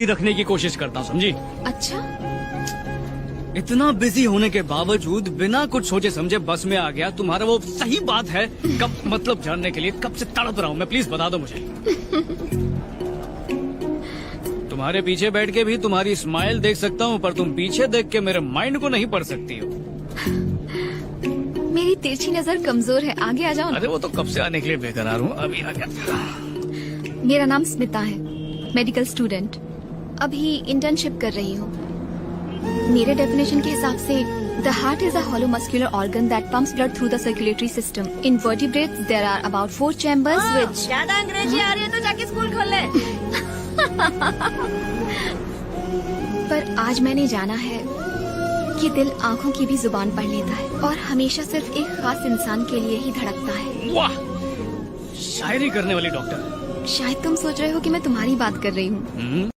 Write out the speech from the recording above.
रखने की कोशिश करता हूँ, समझी? अच्छा, इतना बिजी होने के बावजूद बिना कुछ सोचे समझे बस में आ गया। तुम्हारा वो सही बात है कब, मतलब जानने के लिए कब से तड़प रहा हूँ मैं, प्लीज बता दो मुझे। तुम्हारे पीछे बैठ के भी तुम्हारी स्माइल देख सकता हूँ, पर तुम पीछे देख के मेरे माइंड को नहीं पढ़ सकती हो। मेरी तिरछी नजर कमजोर है, आगे आ जाओ ना। अरे वो तो कब से आने के लिए बेकरार हूँ, अभी आ गया। मेरा नाम स्मिता है, मेडिकल स्टूडेंट, अभी इंटर्नशिप कर रही हूँ। मेरे डेफिनेशन के हिसाब से the heart is a hollow muscular organ that pumps blood through the circulatory system. In vertebrates there are about 4 chambers which ज्यादा अंग्रेजी आ रही है तो जाके स्कूल खोल ले। पर आज मैंने जाना है कि दिल आँखों की भी जुबान पढ़ लेता है और हमेशा सिर्फ एक खास इंसान के लिए ही धड़कता है। वाह, शायरी करने वाली डॉक्टर। शायद तुम सोच रहे हो कि मैं तुम्हारी बात कर रही हूँ।